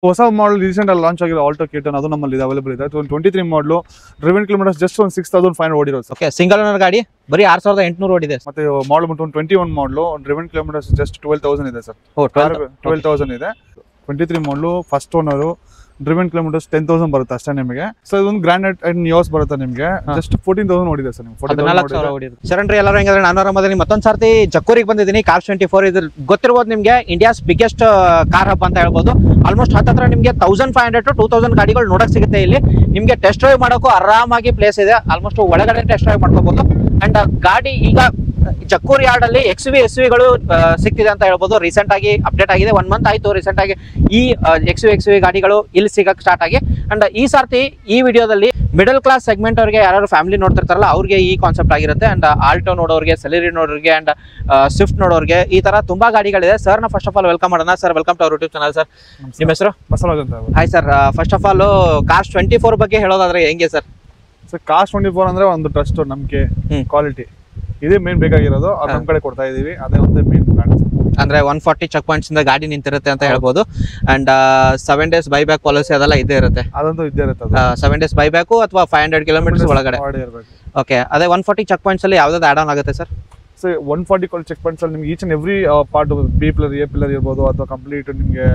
ಹೊಸ ಮಾಡಲ್ ರೀಸೆಂಟ್ ಅಲ್ಲಿ ಲಾಂಚ್ ಆಗಿರೋ ಆಲ್ಟೋ ಕೇಟನ್ ಅದು ನಮ್ಮಲ್ಲಿ ಅವೈಲೇಬಲ್ ಇದೆ. 23 ಮಾಡಲು ಡ್ರಿವನ್ ಕಿಲೋಮೀಟರ್ಸ್ ಜಸ್ಟ್ ಒಂದು 6500 ಓಡಿರೋದು ಸರ್. ಓಕೆ, ಸಿಂಗಲ್ ಓನರ್ ಗಾಡಿ ಬರೀ 6800 ಓಡಿದೆ. ಮತ್ತೆ ಮಾಡಲ್ ಬಂದು 21 ಮಾಡಲು ಡ್ರಿವನ್ ಕಿಲೋಮೀಟರ್ಸ್ ಜಸ್ಟ್ 12000 ಇದೆ ಸರ್. 12000 ಇದೆ. 23 ಮಾಡಲು ಫಸ್ಟ್ ಓನರು ಡ್ರಿವನ್ ಕಿಲೋಮೀಟರ್ಸ್ 10,000 ಬರುತ್ತೆ ಅಷ್ಟೇ ನಿಮಗೆ. ಸೊ ಇದೊಂದು ಗ್ರ್ಯಾಂಡ್ ಅಂಡ್ ನಿಯೋಸ್ ಬರುತ್ತೆ ನಿಮಗೆ. ಜಸ್ಟ್ 14,000 ಓಡಿದೆ ಸರ್. 14,000 ಓಡಿದೆ. ಶರಣ್ರಿ ಎಲ್ಲರೂ ಹೆಂಗಂದ್ರೆ ನಾನು ಆರಾಮದಲ್ಲಿ ಮತ್ತೊಂದು ಸರ್ತಿ ಜಕ್ಕೂರಿಗೆ ಬಂದಿದ್ದೀನಿ. ಕಾರ್ 24 ಇದ್ರ ಗೊತ್ತಿರ್ಬೋದು ನಿಮಗೆ, ಇಂಡಿಯಾಸ್ ಬಿಗ್ಗೆಸ್ಟ್ ಕಾರ್ ಹಬ್ ಅಂತ ಹೇಳ್ಬೋದು. ಆಲ್ಮೋಸ್ಟ್ ಹತ್ತಿರ ನಿಮಗೆ 1500 to 2000 ಗಾಡಿಗಳು ನೋಡಕ್ ಸಿಗುತ್ತೆ ಇಲ್ಲಿ. ನಿಮಗೆ ಟೆಸ್ಟ್ ಡ್ರೈವ್ ಮಾಡೋಕ್ಕೂ ಆರಾಮಾಗಿ ಪ್ಲೇಸ್ ಇದೆ. ಆಲ್ಮೋಸ್ಟ್ ಒಳಗಡೆ ಟೆಸ್ಟ್ ಡ್ರೈವ್ ಮಾಡ್ಕೋಬಹುದು. ಅಂಡ್ ಗಾಡಿ ಈಗ ಜಕ್ಕೂರ್ ಯಾರ್ಡ್ ಅಲ್ಲಿ ಎಕ್ಸ್ವಿಗಳು ಸಿಕ್ತಿದೆ ಅಂತ ಹೇಳ್ಬೋದು. ರೀಸೆಂಟ್ ಆಗಿ ಅಪ್ಡೇಟ್ ಆಗಿದೆ, 1 ಮಂತ್ ಆಯ್ತು ರೀಸೆಂಟ್ ಆಗಿ ಈ ಎಕ್ಸ್ವಿ ಗಾಡಿಗಳು ಇಲ್ಲಿ ಸಿಗಕ್ ಸ್ಟಾರ್ಟ್ ಆಗಿ. ಅಂಡ್ ಈ ಸರ್ತಿ ಈ ವಿಡಿಯೋದಲ್ಲಿ ಮಿಡಲ್ ಕ್ಲಾಸ್ ಸೆಗ್ಮೆಂಟ್ ಅವ್ರಿಗೆ, ಯಾರು ಫ್ಯಾಮಿಲಿ ನೋಡ್ತಿರ್ತಾರಲ್ಲ ಅವ್ರಿಗೆ ಈ ಕಾನ್ಸೆಪ್ಟ್ ಆಗಿರುತ್ತೆ. ಅಂಡ್ ಆಲ್ಟೋ ನೋಡೋರಿಗೆ, ಸೆಲೆರಿ ನೋಡೋರಿಗೆ, ಅಂಡ್ ಸ್ವಿಫ್ಟ್ ನೋಡೋರಿಗೆ, ಈ ತರ ತುಂಬಾ ಗಾಡಿಗಳಿದೆ. ಸರ್ ನ ಫಸ್ಟ್ ಆಫ್ ಆಲ್ ವೆಲ್ಕಮ್ ಮಾಡೋಣ. Sir welcome to our YouTube channel. Sir ನಿಮ್ಮ ಹೆಸರು? ಬಸವರಾಜ್ ಅಂತ. Hi sir, first of all car 24 ಬಗ್ಗೆ ಹೇಳೋದಾದ್ರೆ ಹೆಂಗೆ ಸರ್? ಸರ್ ಕಾರ್ 24 ಅಂದ್ರೆ ಒಂದು ಟ್ರಸ್ಟ್, ನಂಬಿಕೆ, ಕ್ವಾಲಿಟಿ, ಇದೇ ಮೇನ್ ಬೇಕಾಗಿರೋದು. ಅದು ನಮ್ಮ ಕಡೆ ಕೊಡ್ತಾ ಇದೀವಿ. ಅದೇ ಒಂದು ಮೇನ್ ಬ್ರ್ಯಾಂಡ್. ಅಂದ್ರೆ 140 ಚೆಕ್ ಪಾಯಿಂಟ್ಸ್ ಇಂದ ಗಾಡಿ ನಿಂತಿರುತ್ತೆ ಅಂತ ಹೇಳ್ಬೋದು. ಅಂಡ್ 7 days ಬೈಬ್ಯಾಕ್ ಪಾಲಿಸಿ ಅದೆಲ್ಲ ಇದ್ದೇ ಇರುತ್ತೆ. ಅದಂತೂ ಇದ್ದೇ ಇರುತ್ತೆ. 7 days ಬೈಬ್ಯಾಕ್ ಅಥವಾ 500 ಕಿಲೋಮೀಟರ್ಸ್ ಒಳಗಡೆ. ಓಕೆ, ಅದೇ 140 ಚೆಕ್ ಪಾಯಿಂಟ್ಸ್ ಅಲ್ಲಿ ಯಾವ್ದಾದ್ರು ಆಡ್ ಆನ್ ಆಗುತ್ತೆ ಸರ್? ಸೊ 140 ಚೆಕ್ ಪಾಯಿಂಟ್ಸ್ ಅಲ್ಲಿ ನಿಮ್ಗೆ each and every part, B pillar, A pillar ಇರ್ಬೋದು, ಅಥವಾ ಕಂಪ್ಲೀಟ್ ನಿಮಗೆ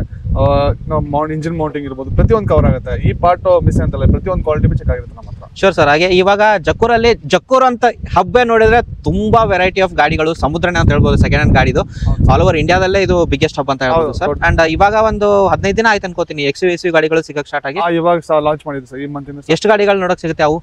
ಇಂಜಿನ್ ಮೌಂಟಿಂಗ್ ಇರ್ಬೋದು, ಪ್ರತಿಯೊಂದು ಕವರ್ ಆಗುತ್ತೆ. ಈ ಪಾರ್ಟ್ ಮಿಸ್ ಅಂತಲ್ಲ, ಪ್ರತಿಯೊಂದು ಕ್ವಾಲಿಟಿ ಚೆಕ್ ಆಗಿರುತ್ತೆ ನಮ್ಮ ಹತ್ರ. Sure sir. ಹಾಗೆ ಇವಾಗ ಜಕ್ಕೂರ್ ಅಂತ ಹಬ್ಬೆ ನೋಡಿದ್ರೆ ತುಂಬಾ ವೆರೈಟಿ ಆಫ್ ಗಾಡಿಗಳು, ಸಮುದ್ರನೇ ಅಂತ ಹೇಳ್ಬೋದು. ಸೆಕೆಂಡ್ ಹ್ಯಾಂಡ್ ಗಾಡಿದು ಆಲ್ ಓವರ್ ಇಂಡಿಯಾದಲ್ಲೇ ಇದು ಬಿಗ್ಗೆಸ್ಟ್ ಹಬ್ ಅಂತ ಹೇಳ್ಬೋದು ಸರ್. ಅಂಡ್ ಇವಾಗ ಒಂದು 15 ದಿನ ಆಯ್ತು ಅನ್ಕೋತೀನಿ ಎಕ್ಸ್ವಿ ಗಾಡಿಗಳು ಸಿಗಕ್ ಸ್ಟಾರ್ಟ್ ಆಗಿ. ಇವಾಗ ಲಾಂಚ್ ಮಾಡಿದ್ರು ಸರ್ ಈ ಮಂತ್ ಇಂದ. ಎಷ್ಟು ಗಾಡಿಗಳು ನೋಡಕ್ ಸಿಗುತ್ತೆ ಅವು?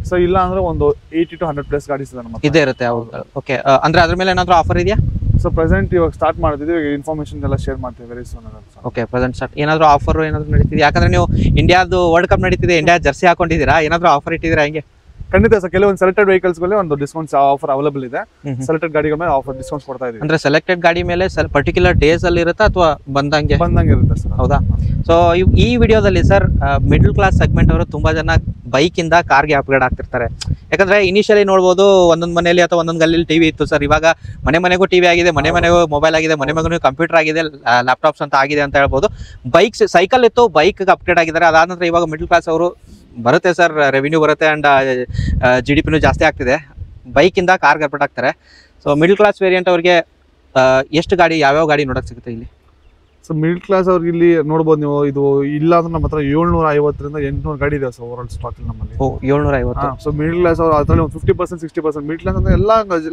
ಸೊ ಇಲ್ಲ ಅಂದ್ರೆ ಒಂದು 80 to 100+ ಗಾಡೀಸ್ ಇದೆ ನಮ್ಮ ಹತ್ರ. ಇದೇ ಇರುತ್ತೆ ಅವುಗಳು. ಓಕೆ, ಅಂದ್ರೆ ಅದ್ರ ಮೇಲೆ ಏನಾದ್ರು ಆಫರ್ ಇದೆಯಾ? ಸೊ ಪ್ರೆಸೆಂಟ್ ಇವಾಗ ಸ್ಟಾರ್ಟ್ ಮಾಡಿದ್ವಿ, ಇನ್ಫಾರ್ಮೇಶನ್ ಎಲ್ಲ ಶೇರ್ ಮಾಡ್ತೀವಿ very soon. Okay, present start ಏನಾದ್ರು ಆಫರ್ ಏನಾದ್ರು ನಡೀತಿದೆ? ಯಾಕಂದ್ರೆ ನೀವು ಇಂಡಿಯಾದು ವರ್ಲ್ಡ್ ಕಪ್ ನಡೀತಿದೆ, ಇಂಡಿಯಾ ಜರ್ಸಿ ಹಾಕೊಂಡಿದ್ದೀರಾ, ಏನಾದ್ರು ಆಫರ್ ಇಟ್ಟಿದ್ದೀರಾ ಹೆಂಗೆ? ಖಂಡಿತ ಸರ್, ಕೆಲವೊಂದು ಸೆಲೆಕ್ಟೆಡ್ ವೆಹಿಕಲ್ಸ್ ಗಳಲ್ಲಿ ಒಂದು ಡಿಸ್ಕೌಂಟ್ಸ್ ಆಫರ್ ಅವೈಲೇಬಲ್ ಇದೆ. ಸೆಲೆಕ್ಟೆಡ್ ಗಾಡಿಗಳ ಮೇಲೆ ಆಫರ್ ಡಿಸ್ಕೌಂಟ್ಸ್ ಕೊಡ್ತಾ ಇದೀವಿ. ಅಂದ್ರೆ ಸೆಲೆಕ್ಟೆಡ್ ಗಾಡಿ ಮೇಲೆ ಪರ್ಟಿಕ್ಯುಲರ್ ಡೇಸ್ ಅಲ್ಲಿ ಇರುತ್ತಾ ಅಥವಾ ಬಂದಂಗೆ ಇರುತ್ತೆ ಸರ್? ಹೌದಾ? ಸೊ ಈ ವಿಡಿಯೋದಲ್ಲಿ ಸರ್ ಮಿಡಲ್ ಕ್ಲಾಸ್ ಸೆಗ್ಮೆಂಟ್ ಅವರು ತುಂಬಾ ಜನ ಬೈಕ್ ಇಂದ ಕಾರ್ಗೆ ಅಪ್ಗ್ರೇಡ್ ಆಗ್ತಿರ್ತಾರೆ. ಯಾಕಂದ್ರೆ ಇನಿಷಿಯಲಿ ನೋಡ್ಬೋದು ಒಂದೊಂದು ಮನೆಯಲ್ಲಿ ಅಥವಾ ಒಂದೊಂದು ಗಲ್ಲಿಲಿ ಟಿವಿ ಇತ್ತು ಸರ್. ಇವಾಗ ಮನೆಗೂ ಟಿವಿ ಆಗಿದೆ, ಮನೆಗೂ ಮೊಬೈಲ್ ಆಗಿದೆ, ಮನೆಗೂ ಕಂಪ್ಯೂಟರ್ ಆಗಿದೆ, ಲ್ಯಾಪ್ಟಾಪ್ಸ್ ಅಂತ ಆಗಿದೆ ಅಂತ ಹೇಳ್ಬೋದು. ಸೈಕಲ್ ಇತ್ತು, ಬೈಕ್ ಅಪ್ಗ್ರೇಡ್ ಆಗಿದ್ದಾರೆ. ಅದಾದ ನಂತರ ಇವಾಗ ಮಿಡಲ್ ಕ್ಲಾಸ್ ಅವರು ಬರುತ್ತೆ ಸರ್, ರೆವಿನ್ಯೂ ಬರುತ್ತೆ ಅಂಡ್ GDP ಜಾಸ್ತಿ ಆಗ್ತಿದೆ, ಬೈಕ್ ಇಂದ ಕಾರ್ಗೆ ಅಪ್ಗ್ರೇಡ್ ಆಗ್ತಾರೆ. ಸೊ ಮಿಡಲ್ ಕ್ಲಾಸ್ ವೇರಿಯಂಟ್ ಅವ್ರಿಗೆ ಎಷ್ಟು ಗಾಡಿ, ಯಾವ್ಯಾವ ಗಾಡಿ ನೋಡಕ್ ಸಿಗುತ್ತೆ ಇಲ್ಲಿ? ಸೊ ಮಿಡಲ್ ಕ್ಲಾಸ್ ಅವ್ರಿಗೆ ಇಲ್ಲಿ ನೋಡ್ಬೋದು ನೀವು. ಇದು ಇಲ್ಲ ಅಂದ್ರೆ ನಮ್ಮ ಹತ್ರ 750 ರಿಂದ 800 ಗಾಡಿ ಇದೆ ಸರ್ ಓವರ್ ಆಲ್ ಸ್ಟಾಕ್ ನಮ್ಮಲ್ಲಿ. 750. ಸೊ ಮಿಡಲ್ ಕ್ಲಾಸ್ ಅವ್ರು ಅದರಲ್ಲಿ ಒಂದು 50% 60% ಮಿಡಲ್ ಕ್ಲಾಸ್ ಅಂದ್ರೆ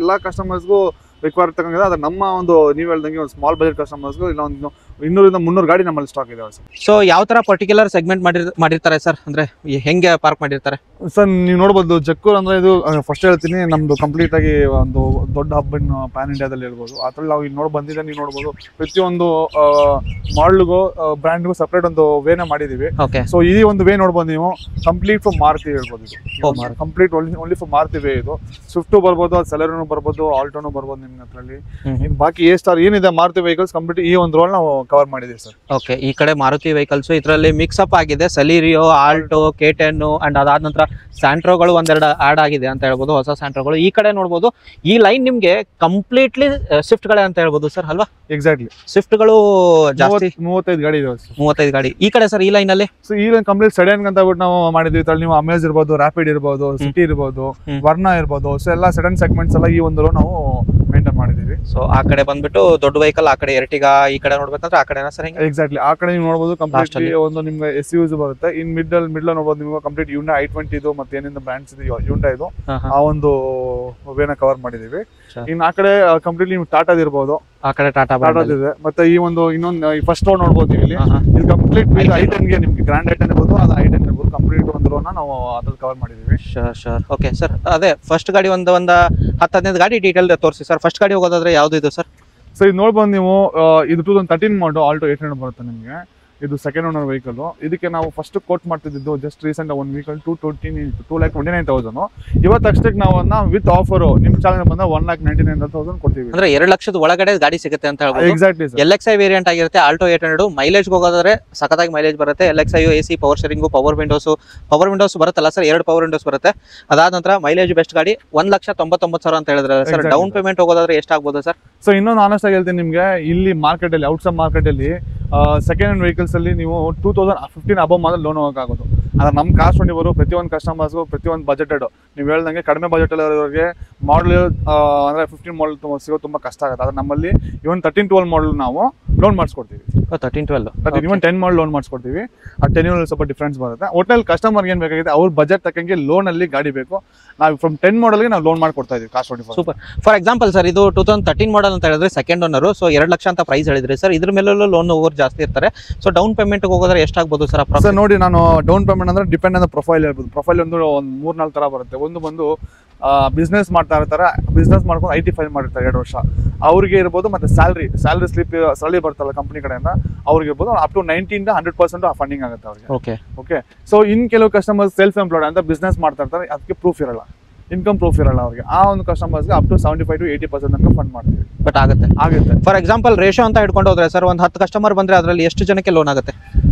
ಎಲ್ಲ ಕಸ್ಟಮರ್ಸ್ಗೂ ರಿಕ್ವೈರ್ ತಗೊಂಡಿದೆ. ಅದು ನಮ್ಮ ಒಂದು ನೀವು ಹೇಳ್ದಂಗೆ ಒಂದು ಸ್ಮಾಲ್ ಬಜೆಟ್ ಕಸ್ಟಮರ್ಸ್ಗೂ ಇಲ್ಲ ಒಂದು 200 ರಿಂದ 300 ಗಾಡಿ ನಮ್ಮಲ್ಲಿ ಸ್ಟಾಕ್ ಇದೆ ಸರ್. ಸೊ ಯಾವ ತರ ಪರ್ಟಿಕ್ಯುಲರ್ ಸೆಗ್ಮೆಂಟ್ ಮಾಡಿರ್ತಾರೆ ಸರ್? ಅಂದ್ರೆ ಹೆಂಗೆ ಪಾರ್ಕ್ ಮಾಡಿರ್ತಾರೆ ಸರ್? ನೀವು ನೋಡ್ಬೋದು ಜಕ್ಕೂರ್ ಅಂದ್ರೆ ಇದು ಫಸ್ಟ್ ಹೇಳ್ತೀನಿ, ನಮ್ದು ಕಂಪ್ಲೀಟ್ ಆಗಿ ಒಂದು ದೊಡ್ಡ ಹಬ್ ಪ್ಯಾನ್ ಇಂಡಿಯಾದಲ್ಲಿ ಹೇಳ್ಬೋದು. ಅದ್ರಲ್ಲಿ ನಾವು ಇಲ್ಲಿ ಬಂದಿದೆ, ನೀವು ನೋಡ್ಬೋದು ಪ್ರತಿಯೊಂದು ಮಾಡಲ್ಗೂ ಬ್ರ್ಯಾಂಡ್ಗೂ ಸಪ್ರೇಟ್ ಒಂದು ವೇನ ಮಾಡಿದೀವಿ. ಸೊ ಈ ಒಂದು ವೇ ನೋಡ್ಬೋದು ನೀವು, ಕಂಪ್ಲೀಟ್ ಫಾರ್ ಮಾರುತಿ ಹೇಳ್ಬೋದು. ಇದು complete only for Maruti way. ಇದು ಸ್ವಿಫ್ಟ್ ಬರ್ಬೋದು, ಸೆಲೆರಿನೂ ಬರ್ಬೋದು, ಆಲ್ಟೋನು ಬರ್ಬೋದು ನಿಮ್ಗೆ ಅದರಲ್ಲಿ. ಇನ್ನು ಬಾಕಿ ಏನಿದೆ ಮಾರುತಿ ವೆಹಿಕಲ್ಸ್ ಕಂಪ್ಲೀಟ್ ಈ ಒಂದು ರೋಲ್ ನಾವು ಕವರ್ ಮಾಡಿದೀವಿ ಸರ್. ಓಕೆ, ಈ ಕಡೆ ಮಾರುತಿ ವೆಹಿಕಲ್ಸ್ ಇದರಲ್ಲಿ ಮಿಕ್ಸ್ ಅಪ್ ಆಗಿದೆ. ಸೆಲೆರಿಯೋ, ಆಲ್ಟೋ, K10 ಅಂಡ್ ಅದಾದ ನಂತರ ಸ್ಯಾಂಟ್ರೋಗಳು ಒಂದೆರಡು ಆಡ್ ಆಗಿದೆ ಅಂತ ಹೇಳ್ಬೋದು, ಹೊಸ ಸ್ಯಾಂಟ್ರೋಗಳು. ಈ ಕಡೆ ನೋಡ್ಬೋದು ಈ ಲೈನ್ ನಿಮ್ಗೆ ಕಂಪ್ಲೀಟ್ಲಿ ಸ್ವಿಫ್ಟ್ ಗಳೇ ಅಂತ ಹೇಳ್ಬೋದು ಸರ್, ಅಲ್ವಾ? ಎಕ್ಸಾಕ್ಟ್ಲಿ, ಸ್ವಿಫ್ಟ್ ಗಳು ಜಾಸ್ತಿ 35 ಗಾಡಿ ಇದೆ. 35 ಗಾಡಿ ಈ ಕಡೆ ಸರ್. ಈ ಲೈನ್ ಅಲ್ಲಿ ಈ ಲೈನ್ ಕಂಪ್ಲೀಟ್ ಸೆಡನ್ ಅಂತ ಬಿಟ್ಟು ನಾವು ಮಾಡಿದ್ವಿ. ನೀವು ಅಮೇಜ್ ಇರ್ಬೋದು, ರ್ಯಾಪಿಡ್ ಇರ್ಬೋದು, ಸಿಟಿ ಇರ್ಬೋದು, ವರ್ಣ ಇರ್ಬೋದು. ಸೊ ಎಲ್ಲ ಸೆಡನ್ ಸೆಗ್ಮೆಂಟ್ಸ್ ಎಲ್ಲ ಈ ಒಂದು ನಾವು ಮೇಂಟೈನ್ ಮಾಡಿದೀವಿ. ಸೊ ಆ ಕಡೆ ಬಂದ್ಬಿಟ್ಟು ದೊಡ್ಡ ವೆಹಿಕಲ್, ಆ ಕಡೆ ಎರ್ಟಿಗಾ, ಈ ಕಡೆ ನೋಡ್ಬೇಕಂದ್ರೆ ಆ ಕಡೆ ಸರ್. ಎಕ್ಸಾಕ್ಟ್ಲಿ, ಆ ಕಡೆ ನೀವು ನೋಡಬಹುದು ಕಂಪ್ಲೀಟ್ ಒಂದು ನಿಮ್ಗೆ SUVs ಬರುತ್ತೆ. ಇನ್ ಮಿಡ್ಲ್ ನೋಡಬಹುದು ನಿಮ್ಗೆ ಕಂಪ್ಲೀಟ್ Hyundai i20 ಇದು ಮತ್ತೆ ಏನಿಂದ ಬ್ರ್ಯಾಂಡ್ಸ್ ಇದೆ Hyundai ಇದು, ಆ ಒಂದು ವೇನ ಕವರ್ ಮಾಡಿದೀವಿ. ಇನ್ ಆ ಕಡೆ ಕಂಪ್ಲೀಟ್ಲಿ ನೀವು ಟಾಟಾದ ಇರ್ಬೋದು, ಆ ಕಡೆ ಟಾಟಾ ಇದೆ. ಮತ್ತೆ ಈ ಒಂದು ಇನ್ನೊಂದು ಫಸ್ಟ್ ರೋಡ್ ನೋಡ್ಬೋದು ಇಲ್ಲಿ. ಇಲ್ಲಿ ಕಂಪ್ಲೀಟ್ i10 ಗೆ ನಿಮ್ಗೆ ಗ್ರ್ಯಾಂಡ್ i10 ಇರ್ಬೋದು, ಅದು i10 ಇರ್ಬೋದು, ಕಂಪ್ಲೀಟ್ ಒಂದು ರೋನ ನಾವು ಅದ್ರಲ್ಲಿ ಕವರ್ ಮಾಡಿದೀವಿ. ಶೋರ್. ಓಕೆ ಸರ್, ಅದೇ ಫಸ್ಟ್ ಗಾಡಿ ಒಂದು 10-15 ಗಾಡಿ ಡೀಟೇಲ್ ತೋರಿಸಿ ಸರ್. ಫಸ್ಟ್ ಗಾಡಿ ಹೋಗೋದಾದ್ರೆ ಯಾವ್ದು ಇದು ಸರ್? ಸೊ ಇದು ನೋಡ್ಬೋದು ನೀವು, ಇದು 2013 ಮಾಡಲ್ ಆಲ್ಟೋ 800 ಬರುತ್ತೆ ನಿಮಗೆ. ಇದು ಸೆಕೆಂಡ್ ಓನರ್ ವೆಹಿಕಲ್. ಇದಕ್ಕೆ ನಾವು ಫಸ್ಟ್ ಕೋಟ್ ಮಾಡ್ತಿದ್ದು ಜಸ್ಟ್ ರೀಸೆಂಟ್ 1 ವೀಕಲ್ 2,29,000. ಇವತ್ತು ಅಷ್ಟಕ್ಕೆ ನಾವು ವಿತ್ ಆಫರ್ ನಿಮ್ ಚಾನಲ್ ಬಂದ 1,99,000 ಕೊಡ್ತೀವಿ. ಅಂದ್ರೆ 2 ಲಕ್ಷದ ಒಳಗಡೆ ಗಾಡಿ ಸಿಗುತ್ತೆ ಅಂತ ಹೇಳ್ಬೋದು. ಎಕ್ಸಾಕ್ಟ್ಲಿ. LXi ವೇರಿಯಂಟ್ ಆಗಿರುತ್ತೆ ಆಲ್ಟೋ 800. ಮೈಲೇಜ್ ಹೋಗೋದಾದ್ರೆ ಸಖತ್ತಾಗಿ ಮೈಲೇಜ್ ಬರುತ್ತೆ. LXi AC power steering, power windows ಬರುತ್ತಲ್ಲ ಸರ್, 2 ಪವರ್ ವಿಂಡೋಸ್ ಬರುತ್ತೆ. ಅದಾದ ನಂತರ ಮೈಲೇಜ್ ಬೆಸ್ಟ್ ಗಾಡಿ. 1,99,000 ಅಂತ ಹೇಳಿದ್ರೆ ಸರ್. ಡೌನ್ ಪೇಮೆಂಟ್ ಹೋಗೋದಾದ್ರೆ ಎಷ್ಟಾಗ್ಬೋದು ಸರ್? ಸೊ ಇನ್ನೊಂದು ಆನೆಸ್ಟ್ ಆಗಿ ಹೇಳ್ತೀನಿ ನಿಮ್ಗೆ, ಇಲ್ಲಿ ಮಾರ್ಕೆಟ್ ಅಲ್ಲಿ ಔಟ್ಸೈಡ್ ಮಾರ್ಕೆಟ್ ಅಲ್ಲಿ ಸೆಕೆಂಡ್ ಹ್ಯಾಂಡ್ ವೆಹಿಕಲ್ಸ್ ಅಲ್ಲಿ ನೀವು 2015 ಅಬವ್ ಮಾತ್ರ ಲೋನ್ ಹೋಗೋಕ್ಕಾಗೋದು. ಆದ್ರೆ ನಮ್ಮ ಕಾರ್24 ಪ್ರತಿಯೊಂದು ಕಸ್ಟಮರ್ಸ್ಗೂ ಪ್ರತಿಯೊಂದು ಬಜೆಟೆಡ್, ನೀವು ಹೇಳ್ದಂಗೆ ಕಡಿಮೆ ಬಜೆಟಲ್ಲಿರೋರಿಗೆ ಮಾಡಲ್ ಅಂದರೆ 15 ಮಾಡಲ್ ಸಿಗೋದು ತುಂಬ ಕಷ್ಟ ಆಗುತ್ತೆ. ಆದರೆ ನಮ್ಮಲ್ಲಿ ಇವನ್ 13-12 ಮಾಡಲ್ ನಾವು ಲೋನ್ ಮಾಡಿಸ್ಕೊಡ್ತೀವಿ. 13-12 ಇವನ್ 10 ಮಾಡಲ್ ಲೋನ್ ಮಾಡಿಸ್ಕೊಡ್ತೀವಿ. ಆ 10 ಸ್ವಲ್ಪ ಡಿಫ್ರೆನ್ಸ್ ಬರುತ್ತೆ. ಒಟ್ಟಿನಲ್ಲಿ ಕಸ್ಟಮರ್ಗೆ ಏನು ಬೇಕಾಗಿದೆ ಅವ್ರ ಬಜೆಟ್ ತಕ್ಕಂಗೆ ಲೋನಲ್ಲಿ ಗಾಡಿ ಬೇಕು, ನಾವು ಫ್ರಮ್ 10 ಮಾಡಲ್ಗೆ ನಾವು ಲೋನ್ ಮಾಡ್ಕೊಡ್ತಾ ಇದೀವಿ ಕಾರ್24. ಸೂಪರ್. ಫಾರ್ ಎಕ್ಸಾಂಪಲ್ ಸರ್, ಇದು 2013 ಮಾಡಲ್ ಅಂತ ಹೇಳಿದ್ರೆ ಸೆಕೆಂಡ್ ಓನರ್, ಸೊ 2 ಲಕ್ಷ ಅಂತ ಪ್ರೈಸ್ ಹೇಳಿದ್ರಿ ಸರ್. ಇದ್ರ ಮೇಲೂ ಲೋನ್ ಓವರ್ ಜಾಸ್ತಿ ಇರ್ತಾರೆ. ಸೊ ಡೌನ್ ಪೇಮೆಂಟ್ ಹೋಗೋದ್ರೆ ಎಷ್ಟಾಗ್ಬೋದು ಸರ್? ಸರ್ ನೋಡಿ, ನಾನು ಡೌನ್ ಪೇಮೆಂಟ್ ಅಂದ್ರೆ ಡಿಪೆಂಡ್ ಆನ್ ಪ್ರೊಫೈಲ್ ಹೇಳ್ಬೋದು. ಪ್ರೊಫೈಲ್ ಒಂದು 3-4 ತರ ಬರುತ್ತೆ. ಒಂದು ಬಂದು ಬಿಸ್ನೆಸ್ ಮಾಡ್ತಾ ಇರ್ತಾರೆ, ಬಿಸ್ನೆಸ್ ಮಾಡ್ಕೊಂಡು IT ಫೈಲ್ ಮಾಡಿರ್ತಾರೆ 2 ವರ್ಷ, ಅವ್ರಿಗೆ ಇರ್ಬೋದು. ಮತ್ತೆ ಸ್ಯಾಲ್ರಿ ಸ್ಯಾಲರಿ ಬರ್ತಲ್ಲ ಕಂಪನಿ ಕಡೆಯಿಂದ, ಅವ್ರಿಗೆ ಇರ್ಬೋದು. ಅಪ್ ಟು 90% ಫಂಡಿಂಗ್ ಆಗುತ್ತೆ ಅವ್ರಿಗೆ. ಓಕೆ. ಸೊ ಇನ್ ಕೆಲವು ಕಸ್ಟಮರ್ಸ್ ಸೆಲ್ಫ್ ಎಂಪ್ಲಾಯ್ಡ್ ಅಂತ ಬಿಸ್ನೆಸ್ ಮಾಡ್ತಾ ಇರ್ತಾರೆ, ಅದಕ್ಕೆ ಪ್ರೂಫ್ ಇರಲ್ಲ, ಇನ್ಕಮ್ ಪ್ರೂಫ್ ಇರಲ್ಲ ಅವ್ರಿಗೆ. ಆ ಒಂದು ಕಸ್ಟಮರ್ಸ್ಗೆ ಅಪ್ ಟು 75-80% ತನಕ ಫಂಡ್ ಮಾಡ್ತೀವಿ. ಬಟ್ ಆಗುತ್ತೆ. ಫಾರ್ ಎಕ್ಸಾಂಪಲ್ ರೇಷೋ ಅಂತ ಹಿಡ್ಕೊಂಡು ಹೋದ್ರೆ ಸರ್, ಒಂದು 10 ಕಸ್ಟಮರ್ ಬಂದ್ರೆ ಅದರಲ್ಲಿ ಎಷ್ಟು ಜನಕ್ಕೆ ಲೋನ್ ಆಗುತ್ತೆ?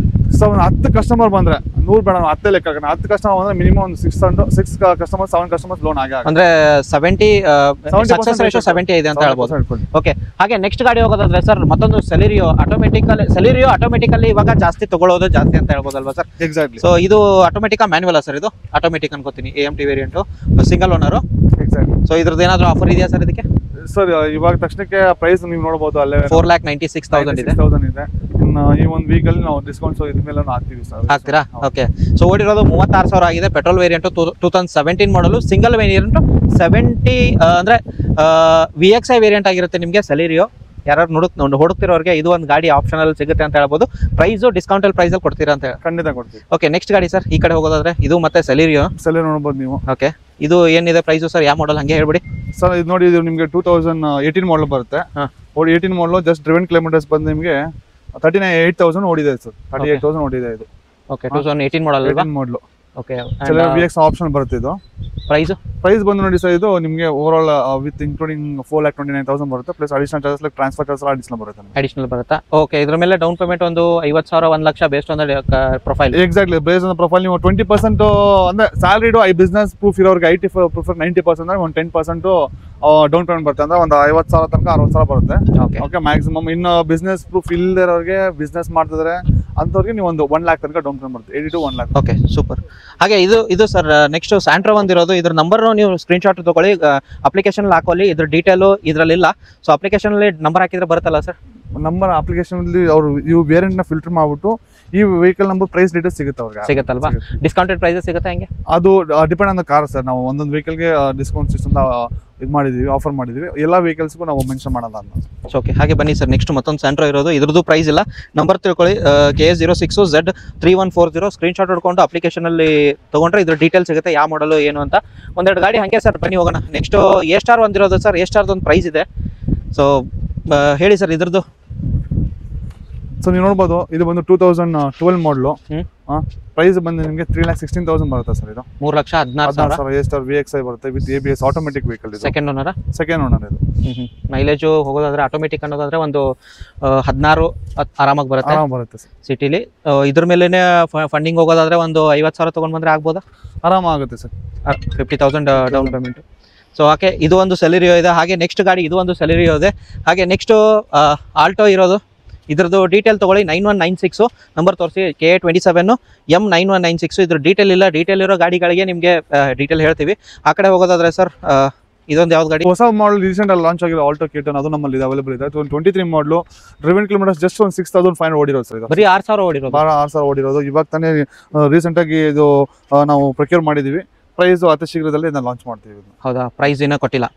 ಸೊ ಒಂದು 10 ಕಸ್ಟಮರ್ ಬಂದ್ರೆ 100 ಬೇಡ, 10 ಲೆಕ್ಕ. 10 ಕಸ್ಟಮರ್ ಬಂದ್ರೆ ಮಿನಿಮಮ್ ಒಂದು 6 ಕಸ್ಟಮರ್ಸ್ 7 ಕಸ್ಟಮರ್ಸ್ ಲೋನ್ ಆಗಿ ಅಂದ್ರೆ 70 ಸಕ್ಸಸ್ ರೇಷೋ 70 ಇದೆ ಅಂತ ಹೇಳ್ಬೋದು. ಓಕೆ. ಹಾಗೆ ನೆಕ್ಸ್ಟ್ ಗಾಡಿ ಹೋಗೋದಾದ್ರೆ ಸರ್, ಮತ್ತೊಂದು ಸೆಲೆರಿಯೋ ಆಟೋಮೆಟಿಕಲಿ ಇವಾಗ ಜಾಸ್ತಿ ತಗೊಳ್ಳೋದು ಜಾಸ್ತಿ ಅಂತ ಹೇಳ್ಬೋದಲ್ವಾ ಸರ್? ಎಕ್ಸಾಕ್ಟ್ಲಿ. ಸೊ ಇದು ಆಟೋಮೆಟಿಕ್ ಮ್ಯಾನ್ಯುವಲ್ ಸರ್? ಇದು ಆಟೋಮೆಟಿಕ್ ಅನ್ಕೋತೀನಿ, AMT variant, single owner. Exactly. So ಇದ್ರದ್ದು ಏನಾದ್ರು ಆಫರ್ ಇದೆಯಾ ಸರ್ ಇದಕ್ಕೆ? ಸರ್ ಇವಾಗ ತಕ್ಷಣಕ್ಕೆ ಪ್ರೈಸ್ ನೀವು ನೋಡಬಹುದು, ಅಲ್ಲೇ 4,96,000 ಇದೆ. ಇನ್ನು ಈ ಒಂದು ವೀಕಲ್ ನಾವು ಡಿಸ್ಕೌಂಟ್ಸ್ ಇದ್ಮೇಲೆ ಹಾಕ್ತೀವಿ ಸರ್. ಹಾಕ್ತೀರಾ? ಓಕೆ. ಸೊ ಓಡಿರೋದು 36,000 ಆಗಿದೆ. ಪೆಟ್ರೋಲ್ ವೇರಿಯಂಟ್, 2017 ಮಾಡಲು, ಸಿಂಗಲ್ ವೇರಿಯಂಟ್ 70 ಅಂದ್ರೆ VXI ವೇರಿಯಂಟ್ ಆಗಿರುತ್ತೆ ನಿಮಗೆ ಸೆಲೆರಿಯೋ. ಯಾರು ಹುಡುಕ್ತಿರೋರಿಗೆ ಇದು ಒಂದು ಗಾಡಿ ಆಪ್ಷನಲ್ ಸಿಗುತ್ತೆ ಅಂತ ಹೇಳ್ಬೋದು. ಪ್ರೈಸ್ ಡಿಸ್ಕೌಂಟಲ್ ಪ್ರೈಸ್ ಅಲ್ಲಿ ಕೊಡ್ತೀರಾ ಅಂತ? ಖಂಡಿತ ಕೊಡ್ತೀವಿ. ಓಕೆ. ನೆಕ್ಸ್ಟ್ ಗಾಡಿ ಸರ್, ಈ ಕಡೆ ಹೋಗೋದಾದ್ರೆ ಇದು ಮತ್ತೆ ಸೆಲೆರಿಯೋ ನೋಡಬಹುದು ನೀವು. ಓಕೆ. ಇದು ಏನಿದೆ ಪ್ರೈಸ್ ಸರ್? ಯಾವ ಮಾಡಲ್ ಹಂಗೆ ಹೇಳ್ಬಿಡಿ ಸರ್. ಇದು ನೋಡಿ, ಇದು ನಿಮಗೆ 2018 ಮಾಡಲ್ ಬರುತ್ತೆ. 18 ಮಾಡಲ್ ಜಸ್ಟ್ ಡ್ರಿವನ್ ಕಿಲೋಮೀಟರ್ಸ್ ಬಂದು ನಿಮಗೆ 38,000 ಓಡಿದೆ ಸರ್. 38,000 ಓಡಿದೆ ಇದು. ಓಕೆ. 2018 ಮಾಡಲ್. ಓಕೆ. VX ಆಪ್ಷನ್ ಬರುತ್ತೆ. ಇದು ಪ್ರೈಸ್ ಬಂದು ನೋಡಿ ಸರ್, ಇದು ನಿಮಗೆ ಓವರ್ ಆಲ್ ವಿತ್ ಇನ್ಕ್ಲೂಡಿಂಗ್ 4,29,000 ಬರುತ್ತೆ. Plus additional charges like transfer charges additional ಬರುತ್ತೆ. ಓಕೆ. ಇದ್ರ ಮೇಲೆ ಡೌನ್ ಪೇಮೆಂಟ್ ಒಂದು 50,000 1 lakh based on profile. Exactly. Based on profile ನೀವು 20% ಅಂದ್ರೆ ಸ್ಯಾಲರಿಡು ಬಿಸ್ನೆಸ್ ಪ್ರೂಫ್ ಇರೋರಿಗೆ, IT ಪ್ರೂಫ್ 90% ಅಂದ್ರೆ ಒಂದು 10% ಡೌನ್ ಪೇಮೆಂಟ್ ಬರುತ್ತೆ. ಅಂದ್ರೆ ಒಂದು 50,000 ತನಕ 60,000 ಬರುತ್ತೆ. ಓಕೆ. ಮ್ಯಾಕ್ಸಿಮಮ್. ಇನ್ನು ಬಿಸ್ನೆಸ್ ಪ್ರೂಫ್ ಇಲ್ಲದಿರೋರಿಗೆ, ಬಿಸ್ನೆಸ್ ಮಾಡ್ತಿದ್ರೆ ಅಂತವ್ರಿಗೆ ನೀವು ಒಂದು 1 lakh ತನಕ ಡೌನ್ ಪೇಮೆಂಟ್ ಬರುತ್ತೆ. 80 to 1 lakh. ಓಕೆ. ಸೂಪರ್. ಹಾಗೆ ಇದು ಸರ್ ನೆಕ್ಸ್ಟ್ ಸ್ಯಾಂಟ್ರೋ ಒಂದಿರೋದು. ಇದ್ರ ನಂಬರ್ ನೀವು ಸ್ಕ್ರೀನ್ ಶಾಟ್ ತಗೊಳ್ಳಿ, ಅಪ್ಲಿಕೇಶನ್ ಹಾಕೊಳ್ಳಿ. ಇದ್ರ ಡೀಟೇಲು ಇದ್ರಲ್ಲಿಲ್ಲ. ಸೊ ಅಪ್ಲಿಕೇಶನ್ ಅಲ್ಲಿ ನಂಬರ್ ಹಾಕಿದ್ರೆ ಬರುತ್ತಲ್ಲ ಸರ್? ನಂಬರ್ ಅಪ್ಲಿಕೇಶನ್ ಅಲ್ಲಿ ಅವರು ಇವು ವೇರಿಯಂಟ್ ನ ಫಿಲ್ಟರ್ ಮಾಡ್ಬಿಟ್ಟು ಈ ವೆಹಿಕಲ್ ನಂಬರ್ ಪ್ರೈಸ್ ಡೀಟೇಲ್ಸ್ ಸಿಗುತ್ತೆ ಅವ್ರಿಗೆ. ಸಿಗುತ್ತಲ್ವಾ? ಡಿಸ್ಕೌಂಟೆಡ್ ಪ್ರೈಸ್ ಸಿಗುತ್ತೆ ಹೆಂಗೆ? ಅದು depend on the car sir. ನಾವು ಒಂದೊಂದು ವೆಹಿಕಲ್ಗೆ ಡಿಸ್ಕೌಂಟ್ ಸಿಸ್ಟಮ್ ಇದು ಮಾಡಿದೀವಿ, ಆಫರ್ ಮಾಡಿದೀವಿ. ಎಲ್ಲ ವೆಹಿಕಲ್ಸ್ಗೂ ನಾವು ಮೆನ್ಷನ್ ಮಾಡಲ್ಲ ಅಂತ. ಓಕೆ. ಹಾಗೆ ಬನ್ನಿ ಸರ್, ನೆಕ್ಸ್ಟ್ ಮತ್ತೊಂದು ಸ್ಯಾಂಟ್ರೋ ಇರೋದು. ಇದ್ರದ್ದು ಪ್ರೈಸ್ ಇಲ್ಲ. ನಂಬರ್ ತಿಳ್ಕೊಳ್ಳಿ, KS06Z3140. ಸ್ಕ್ರೀನ್ ಶಾಟ್ ಹೊಡ್ಕೊಂಡು ಅಪ್ಲಿಕೇಶನ್ ಅಲ್ಲಿ ತಗೊಂಡ್ರೆ ಇದ್ರ ಡೀಟೇಲ್ ಸಿಗುತ್ತೆ, ಯಾವ ಮಾಡಲು ಏನು ಅಂತ. ಒಂದೆರಡು ಗಾಡಿ ಹಂಗೆ ಸರ್, ಬನ್ನಿ ಹೋಗೋಣ. ನೆಕ್ಸ್ಟ್ A ಸ್ಟಾರ್ ಒಂದಿರೋದು ಸರ್. A ಸ್ಟಾರ್ದು ಒಂದು ಪ್ರೈಸ್ ಇದೆ. ಸೊ ಹೇಳಿ ಸರ್ ಇದ್ರದ್ದು. ಸೊ ನೀವು ನೋಡ್ಬೋದು, ಇದು ಬಂದು 2012 ಮಾಡಲು. ಪ್ರೈಸ್ ಬಂದು ನಿಮಗೆ 3,16,000 ಬರುತ್ತೆ ಸರ್. ಇದು 3,16,000 A ಸ್ಟಾರ್ VXI ಬರುತ್ತೆ ವಿತ್ ABS ಆಟೋಮೆಟಿಕ್ ವೆಹಿಕಲ್. ಇದು ಸೆಕೆಂಡ್ ಓನರ್ ಇದು. ಮೈಲೇಜು ಹೋಗೋದಾದ್ರೆ ಆಟೋಮೆಟಿಕ್ ಅನ್ನೋದಾದ್ರೆ ಒಂದು 16 ಆರಾಮಾಗಿ ಬರುತ್ತೆ ಸಿಟಿಲಿ. ಇದ್ರ ಮೇಲೆನೆ ಫಂಡಿಂಗ್ ಹೋಗೋದಾದ್ರೆ ಒಂದು 50,000 ತಗೊಂಡ್ ಬಂದ್ರೆ ಆಗ್ಬೋದಾ? ಆರಾಮಾಗುತ್ತೆ ಸರ್. 50,000 down payment. ಸೊ ಹಾಗೆ ಇದು ಒಂದು ಸೆಲೆರಿಯೋ ಇದೆ. ಹಾಗೆ ನೆಕ್ಸ್ಟ್ ಗಾಡಿ ಇದು ಒಂದು ಸೆಲೆರಿಯೋ ಇದೆ. ಹಾಗೆ ನೆಕ್ಸ್ಟ್ ಆಲ್ಟೋ ಇರೋದು. ಇದ್ರದ್ದು ಡೀಟೇಲ್ ತಗೊಳ್ಳಿ, 9196 ನಂಬರ್ ತೋರಿಸಿ, KA27 M9196. ಇದ್ರ ಡೀಟೇಲ್ ಇಲ್ಲ. ಡೀಟೇಲ್ ಇರೋ ಗಾಡಿಗಳಿಗೆ ನಿಮಗೆ ಡೀಟೇಲ್ ಹೇಳ್ತೀವಿ. ಆ ಕಡೆ ಹೋಗೋದಾದ್ರೆ ಸರ್, ಇದೊಂದು ಯಾವ್ದು ಗಾಡಿ? ಹೊಸ ಮಾಡಲ್ ರೀಸೆಂಟ್ ಅಲ್ಲಿ ಲಾಂಚ್ ಆಗಿರೋ ಆಲ್ಟೋ K10, ಅದು ನಮ್ಮಲ್ಲಿ ಅವೈಲೇಬಲ್ ಇದೆ. 23 ಮಾಡಲು, ಡ್ರಿವನ್ ಕಿಲೋಮೀಟರ್ಸ್ ಜಸ್ಟ್ ಒಂದು 6,500 ಓಡಿರೋದು ಸರ್. ಇದು ಬರೀ 6,000 ಓಡಿರೋದು. 6,000 ಓಡಿರೋದು. ಇವಾಗ ತಾನೇ ರೀಸೆಂಟ್ ಆಗಿ ಇದು ನಾವು ಪ್ರೊಕ್ಯೂರ್ ಮಾಡಿದೀವಿ. ಪ್ರೈಸ್ ಅತಿ ಶೀಘ್ರದಲ್ಲಿ ಇದನ್ನ ಲಾಂಚ್ ಮಾಡ್ತೀವಿ. ಹೌದಾ? ಪ್ರೈಸ್ ಇನ್ನೂ ಕೊಟ್ಟಿಲ್ಲ.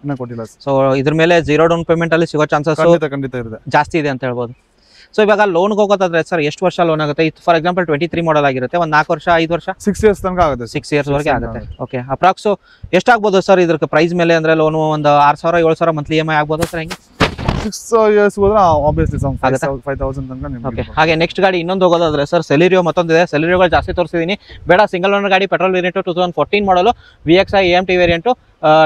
ಸೊ ಇದ್ರ ಮೇಲೆ 0 ಡೌನ್ ಪೇಮೆಂಟ್ ಅಲ್ಲಿ ಸಿಗೋ ಚಾನ್ಸಸ್ ಖಂಡಿತ ಇದೆ, ಜಾಸ್ತಿ ಇದೆ ಅಂತ ಹೇಳ್ಬೋದು. ಸೊ ಇವಾಗ ಲೋನ್ಗೆ ಹೋಗೋದಾದ್ರೆ ಸರ್ ಎಷ್ಟು ವರ್ಷ ಲೋನ್ ಆಗುತ್ತೆ? ಫಾರ್ ಎಕ್ಸಾಂಪಲ್ 23 ಮಾಡಲ್ ಆಗಿರುತ್ತೆ, ಒಂದು 4 ವರ್ಷ 5 ವರ್ಷ 6 ಇಯರ್ಸ್ ತನಕ ಆಗುತ್ತೆ. 6 ಇಯರ್ಸ್ ವರೆಗೆ ಆಗುತ್ತೆ. ಓಕೆ. ಅಪ್ರಾಕ್ಸ್ ಎಷ್ಟಾಗ್ಬೋದು ಸರ್ ಇದ್ರ ಪ್ರೈಸ್ ಮೇಲೆ? ಅಂದ್ರೆ ಲೋನು ಒಂದು 6,000 7,000 ಮಂತ್ಲಿ EMI ಆಗ್ಬೋದು ಸರ್? ಹೆಂಗೆ? 6 ಇಯರ್ಸ್ ಹೋದ್ರೆ ಆಬ್ವಿಯಸ್ಲಿ 5,000 ತನಕ ನಿಮಗೆ. ಓಕೆ. ಹಾಗೆ ನೆಕ್ಸ್ಟ್ ಗಾಡಿ ಇನ್ನೊಂದು ಹೋಗೋದಾದ್ರೆ ಸರ್, ಸೆಲೆರಿಯೋ ಮತ್ತೊಂದಿದೆ. ಸೆಲೆರಿಯೋಗಳು ಜಾಸ್ತಿ ತೋರಿಸಿದ್ದೀನಿ, ಬೇಡ. ಸಿಂಗಲ್ ಓನರ್ ಗಾಡಿ, ಪೆಟ್ರೋಲ್ ವೇರಿಯಂಟ್, 2014 ಮಾಡಲು, VXI AMT ವೇರಿಯಂಟ್,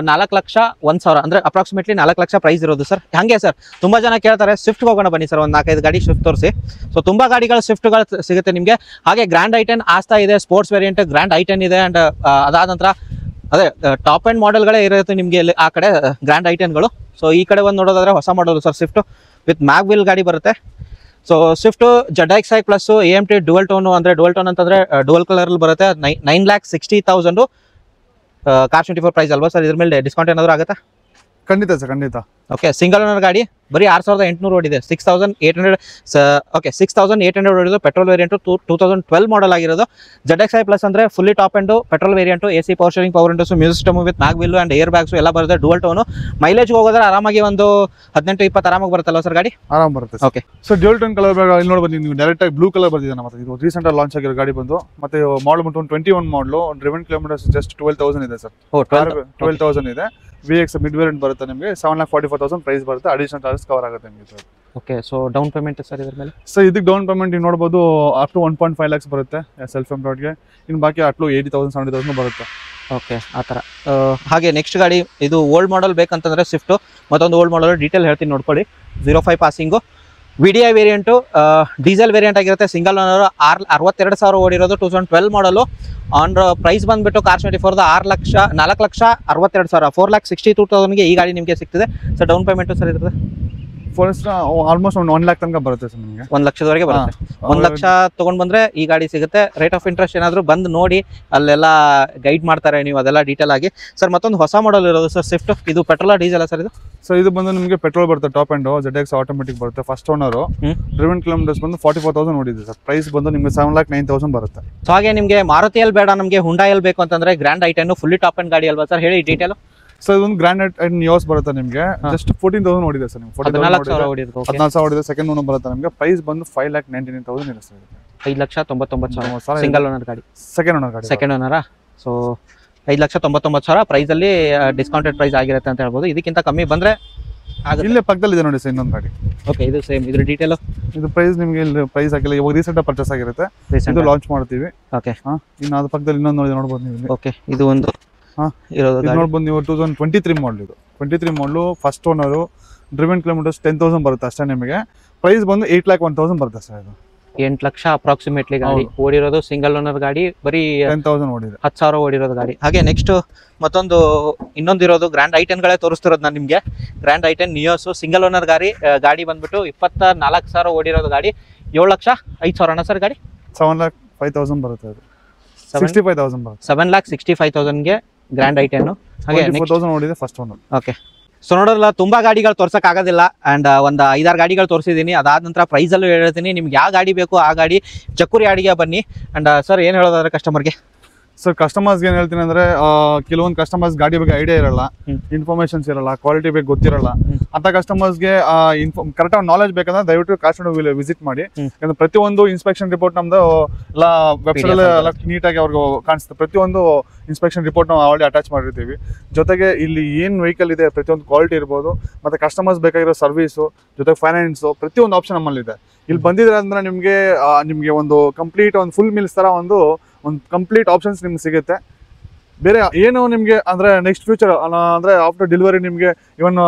4,01,000 ಅಂದ್ರೆ ಅಪ್ರಾಕ್ಸಿಮೇಟ್ಲಿ 4 ಲಕ್ಷ ಪ್ರೈಸ್ ಇರೋದು ಸರ್. ಹಾಗೆ ಸರ್ ತುಂಬಾ ಜನ ಕೇಳ್ತಾರೆ, ಸ್ವಿಫ್ಟ್ ಹೋಗೋಣ ಬನ್ನಿ ಸರ್. ಒಂದು 4-5 ಗಾಡಿ ಸ್ವಿಫ್ಟ್ ತೋರಿಸಿ. ಸೊ ತುಂಬಾ ಗಾಡಿಗಳು ಸ್ವಿಫ್ಟ್ಗಳು ಸಿಗುತ್ತೆ ನಿಮಗೆ. ಹಾಗೆ ಗ್ರ್ಯಾಂಡ್ I10 ಆಸ್ತಾ ಇದೆ, ಸ್ಪೋರ್ಟ್ಸ್ ವೇರಿಯಂಟ್ ಗ್ರ್ಯಾಂಡ್ I10 ಇದೆ. ಅಂಡ್ ಅದಾದ ನಂತರ ಅದೇ ಟಾಪ್ ಎಂಡ್ ಮಾಡೆಲ್ಗಳೇ ಇರುತ್ತೆ ನಿಮಗೆ ಆ ಕಡೆ ಗ್ರ್ಯಾಂಡ್ I10ಗಳು. ಸೊ ಈ ಕಡೆ ಒಂದು ನೋಡೋದಾದ್ರೆ ಹೊಸ model sir, Swift with mag wheel ಗಾಡಿ ಬರುತ್ತೆ. So Swift ZX5 plus AMT dual tone ಅಂದ್ರೆ ಡುವಲ್ ಟೋನ್ ಅಂತಂದ್ರೆ ಡುವಲ್ ಕಲರ್ ಬರುತ್ತೆ 9,60,000 car24 ಪ್ರೈಸ್ ಅಲ್ವಾ ಸರ್ ಇದ್ರ ಮೇಲೆ ಡಿಸ್ಕೌಂಟ್ ಏನಾದ್ರು ಆಗುತ್ತಾ ಖಂಡಿತ ಸರ್ ಖಂಡಿತ ಓಕೆ ಸಿಂಗಲ್ ಓನರ್ ಗಾಡಿ ಬರೀ 6,800 ಓಡಿದೆ 6,800 ಓಕೆ 6,800 ಓಡಿದ್ದು ಪೆಟ್ರೋಲ್ ವೇರಿಯಂಟ್ 2012 ಮಾಡಲ್ ಆಗಿರೋದು ZX5 ಪ್ಲಸ್ ಅಂದ್ರೆ fully top and petrol variant AC power steering power Windows music system with mag wheel and air bags ಎಲ್ಲ ಬರುತ್ತೆ ಡುವಲ್ ಟೋನ್ ಮೈಲೇಜ್ ಹೋಗೋದ್ರೆ ಆರಾಮಾಗಿ ಒಂದು 18-20 ಆರಾಮಾಗಿ ಬರುತ್ತಲ್ಲ ಸರ್ ಗಾಡಿ ಆರಾಮ್ ಬರುತ್ತೆ okay so dual tone colour ಇಲ್ಲಿ ನೋಡ್ಬೋದು ನೀವು ಡೈರೆಕ್ಟ್ ಆಗಿ ಬ್ಲೂ ಕಲರ್ ಬರ್ತಿದೆ ನಮ್ಮ ಇದು ರೀಸೆಂಟ್ ಆಗಿ ಲಾಂಚ್ ಆಗಿರೋ ಗಾಡಿ ಬಂದು ಮತ್ತೆ ಮಾಡಲ್ ಬಂದು 21 ಮಾಡಲು ಡ್ರಿವನ್ ಕಿಲೋಮೀಟರ್ಸ್ ಜಸ್ಟ್ 12,000 ಇದೆ ಸರ್ 12,000 ಇದೆ VX ಮಿಡ್ ವೇರಿಯಂಟ್ ಬರುತ್ತೆ ನಿಮಗೆ 7,44,000 ಪ್ರೈಸ್ ಬರುತ್ತೆ ಅಡಿಷನಲ್ ಚಾರ್ಜಸ್ ಕವರ್ ಆಗುತ್ತೆ ನಿಮಗೆ sir okay so down payment sir ಇದ್ರ ಮೇಲೆ ಸರ್ ಇದಕ್ಕೆ ಡೌನ್ ಪೇಮೆಂಟ್ ನೀವು ನೋಡ್ಬೋದು ಅಪ್ ಟು 1.5 lakhs ಬರುತ್ತೆ ಸೆಲ್ಫ್ ಎಂಪ್ಲಾಯ್ಡ್ಗೆ ಇನ್ನು ಬಾಕಿ ಅಪ್ ಟು 80,000 70,000 ಬರುತ್ತೆ ಓಕೆ ಆ ಥರ ಹಾಗೆ ನೆಕ್ಸ್ಟ್ ಗಾಡಿ ಇದು ಓಲ್ಡ್ ಮಾಡಲ್ ಬೇಕಂತಂದ್ರೆ ಸ್ವಿಫ್ಟ್ ಮತ್ತೊಂದು ಓಲ್ಡ್ ಮಾಡಲ್ ಡೀಟೇಲ್ ಹೇಳ್ತೀನಿ ನೋಡ್ಕೊಳ್ಳಿ 05 passing VDI variant diesel variant ಆಗಿರುತ್ತೆ ಸಿಂಗಲ್ ಓನರ್ 62,000 ಓಡಿರೋದು 2012 ಮಾಡಲು ಆನ್ ಪ್ರೈಸ್ ಬಂದ್ಬಿಟ್ಟು car24 4,62,000 4,62,000 ಈ ಗಾಡಿ ನಿಮಗೆ ಸಿಗ್ತಿದೆ ಸರ್ ಡೌನ್ ಪೇಮೆಂಟು ಸರ್ ಇದ್ರದ್ದು ಫಸ್ಟ್ ಆಲ್ಮೋಸ್ಟ್ ಒಂದು 1 lakh ತನಕ ಬರುತ್ತೆ ಸರ್ ನಿಮಗೆ 1 ಲಕ್ಷದವರೆಗೆ ಬರುತ್ತೆ 1 ಲಕ್ಷ ತಗೊಂಡ್ ಬಂದ್ರೆ ಈ ಗಾಡಿ ಸಿಗುತ್ತೆ ರೇಟ್ ಆಫ್ ಇಂಟ್ರೆಸ್ಟ್ ಏನಾದ್ರು ಬಂದು ನೋಡಿ ಅಲ್ಲೆಲ್ಲ ಗೈಡ್ ಮಾಡ್ತಾರೆ ನೀವು ಅದೆಲ್ಲ ಡೀಟೇಲ್ ಆಗಿ ಸರ್ ಮತ್ತೊಂದು ಹೊಸ ಮಾಡಲ್ ಇರೋದು ಸರ್ ಸ್ವಿಫ್ಟ್ ಇದು ಪೆಟ್ರೋಲ್ ಡೀಸೆಲ್ ಸರ್ ಇದು ಸೊ ಇದು ಬಂದು ನಿಮಗೆ ಪೆಟ್ರೋಲ್ ಬರುತ್ತೆ ಟಾಪ್ ಅಂಡ್ ZX ಆಟೋಮೆಟಿಕ್ ಬರುತ್ತೆ ಫಸ್ಟ್ ಓನರ್ ಡ್ರಿವನ್ ಕಿಲೋಮೀಟರ್ಸ್ ಬಂದು 44,000 ಓಡಿದೆ ಸರ್ ಪ್ರೈಸ್ ಬಂದು ನಿಮಗೆ 7,09,000 ಬರುತ್ತೆ ಸೊ ಹಾಗೆ ನಿಮಗೆ ಮಾರುತಿಯಲ್ಲಿ ಬೇಡ ನಮಗೆ ಹುಂಡಾಯಲ್ಲಿ ಬೇಕು ಅಂತಂದ್ರೆ grand i ten fully top and ಗಾಡಿ ಅಲ್ವಾ ಸರ್ ಹೇಳಿ ಡೀಟೇಲ್ ಸೊ ಇದೊಂದು ಗ್ರ್ಯಾಂಡ್ ಐಟನ್ ನಿಯೋಸ್ ಬರುತ್ತೆ ನಿಮಗೆ ಜಸ್ಟ್ 14,000 ಓಡಿದೆ ಸರ್ ನಿಮ್ಗೆ 14,000 ಓಡಿದೆ ಸೆಕೆಂಡ್ ಓನರ್ ಬರುತ್ತೆ ನಿಮಗೆ ಪ್ರೈಸ್ ಬಂದು 5,99,000 ಇದೆ ಸರ್ 5,99,000 ಸಿಂಗಲ್ ಓನರ್ ಗಾಡಿ ಸೆಕೆಂಡ್ ಓನರಾ ಸೊ 5,99,000 ಪ್ರೈಸ್ ಅಲ್ಲಿ ಡಿಸ್ಕೌಂಟೆಡ್ ಪ್ರೈಸ್ ಆಗಿರುತ್ತೆ ಅಂತ ಹೇಳ್ಬೋದು ಇದಕ್ಕಿಂತ ಕಮ್ಮಿ ಬಂದ್ರೆ ಇಲ್ಲೇ ಪಕ್ಕದಲ್ಲಿ ಇದೆ ನೋಡಿ ಸರ್ ಇನ್ನೊಂದು ಗಾಡಿ ಓಕೆ ಇದು ಸೇಮ್ ಇದ್ರ ಡೀಟೇಲ್ ಇದು ಪ್ರೈಸ್ ನಿಮಗೆ ಇಲ್ಲಿ ಪ್ರೈಸ್ ಆಗಿಲ್ಲ ಇವಾಗ ರೀಸೆಂಟ್ ಪರ್ಚೇಸ್ ಆಗಿರುತ್ತೆ ಇದು ಲಾಂಚ್ ಮಾಡ್ತೀವಿ ಓಕೆ ಇನ್ನು ಅದ್ರ ಪಕ್ಕದಲ್ಲಿ ಇನ್ನೊಂದು ನೋಡ್ಬೋದು ನೀವು ಓಕೆ ಇದು ಒಂದು ನೋಡ್ಬೋದು ನೀವು 2023 ಮಾಡಲ್ ಇದು 23 ಮಾಡಲು ಫಸ್ಟ್ ಓನರು ಡ್ರಿವನ್ ಕಿಲೋಮೀಟರ್ಸ್ 10,000 ಬರುತ್ತೆ ಅಷ್ಟೇ ನಿಮಗೆ ಪ್ರೈಸ್ ಬಂದು 8,01,000 ಬರುತ್ತೆ ಸರ್ ಇದು 8 ಲಕ್ಷ ಅಪ್ರಾಕ್ಸಿಮೇಟ್ಲಿ ಗಾಡಿ ಓಡಿರೋದು ಸಿಂಗಲ್ ಓನರ್ ಗಾಡಿ ಬರೀ 10,000 ಓಡಿದೆ 10,000 ಓಡಿರೋದು ಗಾಡಿ ಹಾಗೆ ನೆಕ್ಸ್ಟ್ ಮತ್ತೊಂದು ಇನ್ನೊಂದಿರೋದು ಗ್ರ್ಯಾಂಡ್ ಐಟನ್ಗಳೇ ತೋರಿಸ್ತಿರೋದು ನಾನು ನಿಮಗೆ grand i ten Nios single owner ಗಾಡಿ ಬಂದ್ಬಿಟ್ಟು 24,000 ಓಡಿರೋದು ಗಾಡಿ 7,05,000 ಸರ್ ಗಾಡಿ 7,05,000 ಬರುತ್ತೆ ಅದು 65,000 ಬರುತ್ತೆ 7,65,000 ಗ್ರ್ಯಾಂಡ್ ಐಟನ್ ಹಾಗೆ 4,000 ಓಡಿದೆ ಫಸ್ಟ್ ಓನರ್ ಓಕೆ ಸೊ ನೋಡೋಲ್ಲ ತುಂಬಾ ಗಾಡಿಗಳು ತೋರ್ಸಕ್ ಆಗೋದಿಲ್ಲ ಅಂಡ್ ಒಂದು 5-6 ಗಾಡಿಗಳು ತೋರಿಸಿದೀನಿ ಅದಾದ ನಂತರ ಪ್ರೈಸ್ ಅಲ್ಲೂ ಹೇಳ್ತೀನಿ ನಿಮ್ಗೆ ಯಾವ ಗಾಡಿ ಬೇಕು ಆ ಗಾಡಿ ಜಕ್ಕೂರಿ ಆಡಿಗೆ ಬನ್ನಿ ಅಂಡ್ ಸರ್ ಏನ್ ಹೇಳೋದಾದ್ರೆ ಕಸ್ಟಮರ್ಗೆ ಸರ್ ಕಸ್ಟಮರ್ಸ್ಗೆ ಏನು ಹೇಳ್ತೀನಿ ಅಂದ್ರೆ ಕೆಲವೊಂದು ಕಸ್ಟಮರ್ಸ್ ಗಾಡಿ ಬಗ್ಗೆ ಐಡಿಯಾ ಇರಲ್ಲ ಇನ್ಫಾರ್ಮೇಶನ್ಸ್ ಇರಲ್ಲ ಕ್ವಾಲಿಟಿ ಬಗ್ಗೆ ಗೊತ್ತಿರಲ್ಲ ಅಂತ ಕಸ್ಟಮರ್ಸ್ಗೆ ಕರೆಕ್ಟ್ ನಾಲೆಜ್ ಬೇಕಂದ್ರೆ ದಯವಿಟ್ಟು ಕಾಶ್ಮೀರ್ ವಿಸಿಟ್ ಮಾಡಿ ಯಾಕಂದ್ರೆ ಪ್ರತಿಯೊಂದು ಇನ್ಸ್ಪೆಕ್ಷನ್ ರಿಪೋರ್ಟ್ ನಮ್ದು ಎಲ್ಲ ವೆಬ್ಸೈಟ್ ಎಲ್ಲ ನೀಟಾಗಿ ಅವ್ರಿಗೆ ಕಾಣಿಸುತ್ತೆ ಪ್ರತಿಯೊಂದು ಇನ್ಸ್ಪೆಕ್ಷನ್ ರಿಪೋರ್ಟ್ ನಾವು ಆಲ್ರೆಡಿ ಅಟ್ಯಾಚ್ ಮಾಡಿರ್ತೀವಿ ಜೊತೆಗೆ ಇಲ್ಲಿ ಏನು ವೆಹಿಕಲ್ ಇದೆ ಪ್ರತಿಯೊಂದು ಕ್ವಾಲಿಟಿ ಇರ್ಬೋದು ಮತ್ತೆ ಕಸ್ಟಮರ್ಸ್ ಬೇಕಾಗಿರೋ ಸರ್ವಿಸು ಜೊತೆಗೆ ಫೈನಾನ್ಸು ಪ್ರತಿಯೊಂದು ಆಪ್ಷನ್ ನಮ್ಮಲ್ಲಿದೆ ಇಲ್ಲಿ ಬಂದಿದ್ರೆ ಅಂದ್ರೆ ನಿಮಗೆ ಒಂದು ಕಂಪ್ಲೀಟ್ ಒಂದು ಫುಲ್ ಮೀಲ್ಸ್ ತರ ಒಂದು ಕಂಪ್ಲೀಟ್ ಆಪ್ಷನ್ಸ್ ನಿಮ್ಗೆ ಸಿಗುತ್ತೆ ಬೇರೆ ಏನು ನಿಮಗೆ ಅಂದ್ರೆ ನೆಕ್ಸ್ಟ್ ಫ್ಯೂಚರ್ ಅಂದ್ರೆ ಆಫ್ಟರ್ ಡೆಲಿವರಿ ನಿಮಗೆ ಇವನ್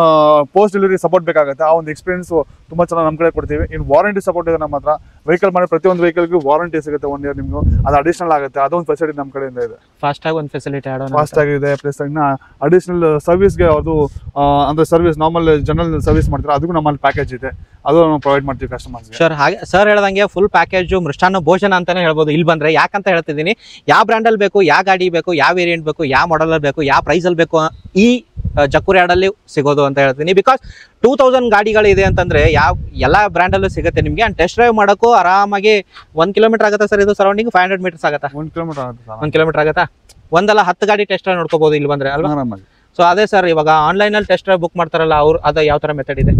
ಪೋಸ್ಟ್ ಡೆಲಿವರಿ ಸಪೋರ್ಟ್ ಬೇಕಾಗುತ್ತೆ ಆ ಒಂದು ಎಕ್ಸ್ಪೀರಿಯನ್ಸ್ ತುಂಬಾ ಚೆನ್ನಾಗಿ ನಮ್ಮ ಕಡೆ ಕೊಡ್ತೀವಿ ಇನ್ನು ವಾರಂಟಿ ಸಪೋರ್ಟ್ ಇದೆ ನಮ್ಮ ಹತ್ರ ವೆಹಿಕಲ್ ಮಾಡಿ ಪ್ರತಿಯೊಂದು ವೆಹಿಕಲ್ಗೂ ವಾರಂಟಿ ಸಿಗುತ್ತೆ 1 year ನಿಮ್ಗೆ ಅದು ಅಡಿಷನಲ್ ಆಗುತ್ತೆ ಅದೊಂದು ಫೆಸಿಲಿಟಿ ನಮ್ಮ ಕಡೆಯಿಂದ ಇದೆ ಫಾಸ್ಟ್ ಆಗಿ ಒಂದು ಫೆಸಿಲಿಟಿ ಫಾಸ್ಟ್ ಆಗಿದೆ ಪ್ಲಸ್ ಇನ್ನು ಅಡಿಷನಲ್ ಸರ್ವಿಸ್ಗೆ ಅದು ಅಂದ್ರೆ ಸರ್ವಿಸ್ ನಾರ್ಮಲ್ ಜನರಲ್ ಸರ್ವಿಸ್ ಮಾಡ್ತಾರೆ ಅದಕ್ಕೂ ನಮ್ಮಲ್ಲಿ ಪ್ಯಾಕೇಜ್ ಇದೆ ಅದು ನಾವು ಪ್ರೊವೈಡ್ ಮಾಡ್ತೀವಿ ಕಸ್ಟಮರ್ಸ್ಗೆ ಸರ್ ಹಾಗೆ ಸರ್ ಹೇಳ್ದಂಗೆ ಫುಲ್ ಪ್ಯಾಕೇಜ್ ಮೃಷ್ಟಾನ್ನ ಭೋಜನ ಅಂತಾನೆ ಹೇಳ್ಬೋದು ಇಲ್ಲಿ ಬಂದ್ರೆ ಯಾಕಂತ ಹೇಳ್ತಿದ್ದೀನಿ ಯಾವ ಬ್ರ್ಯಾಂಡಲ್ಲಿ ಬೇಕು ಯಾವ ಗಾಡಿ ಬೇಕು ಯಾವ ವೇರಿಯಂಟ್ ಬೇಕು ಯಾವ ಮಾಡಲ್ ಬೇಕು ಯಾವ ಪ್ರೈಸಲ್ಲಿ ಬೇಕು ಈ ಜಕ್ಕೂರಿ ಆಡಲ್ಲಿ ಸಿಗೋದು ಅಂತ ಹೇಳ್ತೀನಿ ಬಿಕಾಸ್ 2,000 ಗಾಡಿಗಳಿದೆ ಅಂತಂದ್ರೆ ಯಾವ ಎಲ್ಲ ಬ್ರ್ಯಾಂಡಲ್ಲೂ ಸಿಗುತ್ತೆ ನಿಮಗೆ ಅಂಡ್ ಟೆಸ್ಟ್ ಡ್ರೈವ್ ಮಾಡೋಕ್ಕೂ ಆರಾಮಾಗಿ 1 ಕಿಲೋಮೀಟರ್ ಆಗುತ್ತೆ ಸರ್ ಇದು ಸರೌಂಡಿಂಗ್ 500 ಮೀಟರ್ಸ್ ಆಗುತ್ತಾ 1 ಕಿಲೋಮೀಟರ್ ಆಗುತ್ತೆ 1 ಕಿಲೋಮೀಟರ್ ಆಗುತ್ತಾ ಒಂದಲ್ಲ 10 ಗಾಡಿ ಟೆಸ್ಟ್ ಡ್ರೈವ್ ನೋಡ್ಕೋಬಹುದು ಇಲ್ಲಿ ಬಂದ್ರೆ ಅಲ್ವಾ ಆರಾಮಾಗಿ ಸೊ ಅದೇ ಸರ್ ಇವಾಗ ಆನ್ಲೈನಲ್ಲಿ ಟೆಸ್ಟ್ ಡ್ರೈವ್ ಬುಕ್ ಮಾಡ್ತಾರಲ್ಲ ಅವ್ರು ಅದು ಯಾವ ಥರ ಮೆಥಡ್ ಇದೆ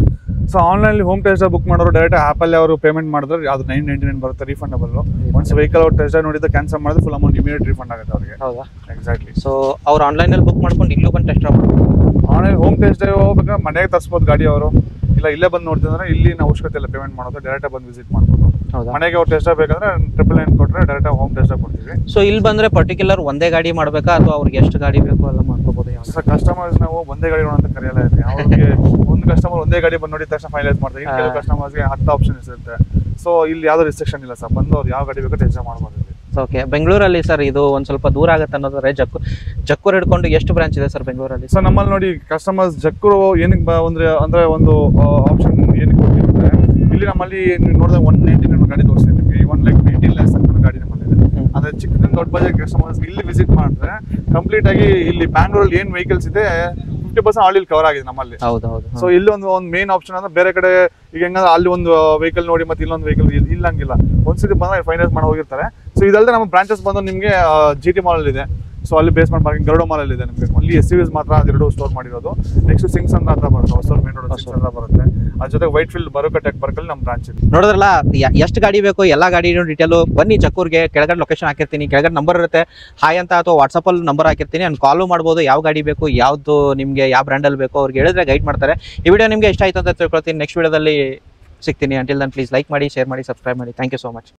so online home test book ಮಾಡೋರು ಡೈರೆಕ್ಟ್ ಆ್ಯಪಲ್ಲಿ ಅವರು ಪೇಮೆಂಟ್ ಮಾಡಿದ್ರೆ ಅದು 999 ಬರುತ್ತೆ ರೀಫಂಡಬಲ್ ಒನ್ಸ್ ವೆಹಿಕಲ್ ಅವ್ರು ಟೆಸ್ಟ್ ನೋಡಿದ್ರೆ ಕ್ಯಾನ್ಸಲ್ ಮಾಡಿದ್ರೆ ಫುಲ್ ಅಮೌಂಟ್ ಇಮಿಡಿಯೇಟ್ ರೀಫಂಡ್ ಆಗುತ್ತೆ ಅವ್ರಿಗೆ ಹೌದಾ ಎಕ್ಸಾಕ್ಟ್ಲಿ ಸೊ ಅವ್ರು ಆನ್ಲೈನಲ್ಲಿ ಬುಕ್ ಮಾಡ್ಕೊಂಡು ಇಲ್ಲೂ ಬಂದು ಟೆಸ್ಟ್ ಡ್ರೈವ್ ಮಾಡ್ಬೋದು ಆನ್ಲೈನ್ ಹೋಮ್ ಟೆಸ್ಟ್ ಡ್ರೈವ್ ಹೋಗ್ಬೇಕಾದ್ರೆ ಮನೆಗೆ ತರಿಸ್ಬೋದು ಗಾಡಿ ಅವರು ಇಲ್ಲ ಇಲ್ಲೇ ಬಂದು ನೋಡ್ತಿದ್ರೆ ಇಲ್ಲಿ ನಾವು ಅವಶ್ಯಕತೆ ಇಲ್ಲ ಪೇಮೆಂಟ್ ಮಾಡೋದು ಡೈರೆಕ್ಟ್ ಬಂದು ವಿಸಿಟ್ ಮಾಡ್ಬೋದು ಮನೆಗೆ ಅವ್ರು ಟೆಸ್ಟ್ ಬೇಕಂದ್ರೆ 999 ಕೊಟ್ಟರೆ ಡೈರೆಕ್ಟ್ ಹೋಮ್ ಟೆಸ್ಟ್ ಕೊಡ್ತೀವಿ ಸೊ ಇಲ್ಲಿ ಬಂದ್ರೆ ಪರ್ಟಿಕ್ಯುಲರ್ ಒಂದೇ ಗಾಡಿ ಮಾಡ್ಬೇಕಾ ಅಥವಾ ಅವ್ರಿಗೆ ಎಷ್ಟು ಗಾಡಿ ಬೇಕು ಎಲ್ಲ ಮಾಡ್ಕೋಬಹುದು ಸರ್ ಕಸ್ಟಮರ್ಸ್ ನಾವು ಒಂದೇ ಗಾಡಿ ನೋಡೋಂತ ಕರೆಯಲ್ಲ ಇದೆ ಅವ್ರಿಗೆ ಒಂದು ಕಸ್ಟಮರ್ ಒಂದೇ ಗಾಡಿ ಬಂದು ನೋಡಿದ ತಕ್ಷಣ ಫೈನಲೈಸ್ ಮಾಡ್ತಾರೆ ಇನ್ನು ಕೆಲವು ಕಸ್ಟಮರ್ಸ್ಗೆ 10 ಆಪ್ಷನ್ಸ್ ಇರುತ್ತೆ ಸೊ ಇಲ್ಲಿ ಯಾವುದೋ ರಿಸ್ಟ್ರಿಕ್ಷನ್ ಇಲ್ಲ ಸರ್ ಬಂದು ಅವ್ರು ಯಾವ ಗಾಡಿ ಬೇಕೋ ಟೆಸ್ಟ್ ಮಾಡ್ಬೋದು ಓಕೆ ಬೆಂಗಳೂರಲ್ಲಿ ಸರ್ ಇದು ಒಂದು ಸ್ವಲ್ಪ ದೂರ ಆಗುತ್ತೆ ಅನ್ನೋದ್ರೆ ಜಕ್ಕೂರು ಹಿಡ್ಕೊಂಡು ಎಷ್ಟು ಬ್ರಾಂಚ್ ಇದೆ ಸರ್ ಬೆಂಗಳೂರಲ್ಲಿ ಸರ್ ನಮ್ಮಲ್ಲಿ ನೋಡಿ ಕಸ್ಟಮರ್ಸ್ ಜಕ್ಕೂರು ಏನಕ್ಕೆ ಅಂದ್ರೆ ಒಂದು ಆಪ್ಷನ್ ಏನಕ್ಕೆ ಕೊಡ್ತೀವಿ ಇಲ್ಲಿ ನಮ್ಮಲ್ಲಿ ನೋಡಿದ್ರೆ 190 ಗಾಡಿ ತೋರಿಸ್ತೀನಿ ನಿಮಗೆ. 1,18 lakhs ಗಾಡಿ ನಮ್ಮಲ್ಲಿ ಇದೆ. ಅಂದ್ರೆ ಚಿಕ್ಕದಿಂದ ದೊಡ್ಡ ಬಜೆಟ್ ಕಸ್ಟಮರ್ಸ್ ಇಲ್ಲಿ ವಿಸಿಟ್ ಮಾಡಿದ್ರೆ ಕಂಪ್ಲೀಟ್ ಆಗಿ ಇಲ್ಲಿ ಬ್ಯಾಂಗ್ಳೂರಲ್ಲಿ ಏನ್ ವೆಹಿಕಲ್ಸ್ ಇದೆ 50% ಆಲ್ ಇಲ್ಲಿ ಕವರ್ ಆಗಿದೆ ನಮ್ಮಲ್ಲಿ. ಸೊ ಇಲ್ಲಿ ಒಂದು ಮೇನ್ ಆಪ್ಷನ್ ಅಂದ್ರೆ ಬೇರೆ ಕಡೆ ಈಗ ಹೆಂಗಂದ್ರೆ ಅಲ್ಲಿ ಒಂದು ವೆಹಿಕಲ್ ನೋಡಿ ಮತ್ತೆ ಇಲ್ಲೊಂದು ವೆಹಿಕಲ್ ಇಲ್ಲಂಗಿಲ್ಲ, ಒಂದ್ಸತಿ ಬಂದ್ರೆ ಫೈನಾನ್ಸ್ ಮಾಡಿ ಹೋಗಿರ್ತಾರೆ. ಸೊ ಇದಲ್ಲದೆ ನಮ್ಮ ಬ್ರಾಂಚಸ್ ಬಂದು ನಿಮಗೆ GT ಮಾಲ್ ಇದೆ. ಸೊ ಅಲ್ಲಿ ಬೇಸ್ಮೆಂಟ್ ಪಾರ್ಕಿಂಗ್ ಗರುಡ ಮಾಲ್ ಇದೆ ನಿಮಗೆ. ಅಲ್ಲಿ SUVs ಮಾತ್ರ ಅದೆರಡು ಸ್ಟೋರ್ ಮಾಡಿರೋದು. ನೆಕ್ಸ್ಟ್ ಸಿಂಗ್ಸ್ ಅಂತ ಬರುತ್ತೆ, ಹೊಸ ಮೇನ್ ರೋಡ್ ಸಿಂಗ್ಸ್ ಅಂತ ಬರುತ್ತೆ. ಅದ್ರ ಜೊತೆ ವೈಟ್ ಫೀಲ್ಡ್ ಬರೋಕ ಟೆಕ್ ಪಾರ್ಕಲ್ಲಿ ನಮ್ಮ ಬ್ರಾಂಚ್ ಇದೆ. ನೋಡಿದ್ರಲ್ಲ ಎಷ್ಟು ಗಾಡಿ ಬೇಕು ಎಲ್ಲಾ ಗಾಡಿ ಡೀಟೇಲ್ ಬನ್ನಿ ಜಕ್ಕೂರ್ಗೆ. ಕೆಳಗಡೆ ಲೊಕೇಶನ್ ಹಾಕಿರ್ತೀನಿ, ಕೆಳಗಡೆ ನಂಬರ್ ಇರುತ್ತೆ, ಹಾಯ್ ಅಂತ ಅಥವಾ ವಾಟ್ಸಪ್ ಅಲ್ಲಿ ನಂಬರ್ ಹಾಕಿರ್ತೀನಿ. ನಾನು ಕಾಲು ಮಾಡ್ಬೋದು. ಯಾವ ಗಾಡಿ ಬೇಕು, ಯಾವ್ದು ನಿಮಗೆ ಯಾವ ಬ್ರ್ಯಾಂಡಲ್ಲಿ ಬೇಕು ಅವ್ರಿಗೆ ಹೇಳಿದ್ರೆ ಗೈಡ್ ಮಾಡ್ತಾರೆ. ಈ ವಿಡಿಯೋ ನಿಮಗೆ ಇಷ್ಟ ಆಯ್ತು ಅಂತ ತಿಳ್ಕೊಳ್ತೀನಿ. ನೆಕ್ಸ್ಟ್ ವಿಡಿಯೋದಲ್ಲಿ ಸಿಗ್ತೀನಿ. ಅಂಟಿಲ್ ದನ್ ಪ್ಲೀಸ್ ಲೈಕ್ ಮಾಡಿ, ಶೇರ್ ಮಾಡಿ, ಸಬ್ಸ್ಕ್ರೈಬ್ ಮಾಡಿ. Thank you so much.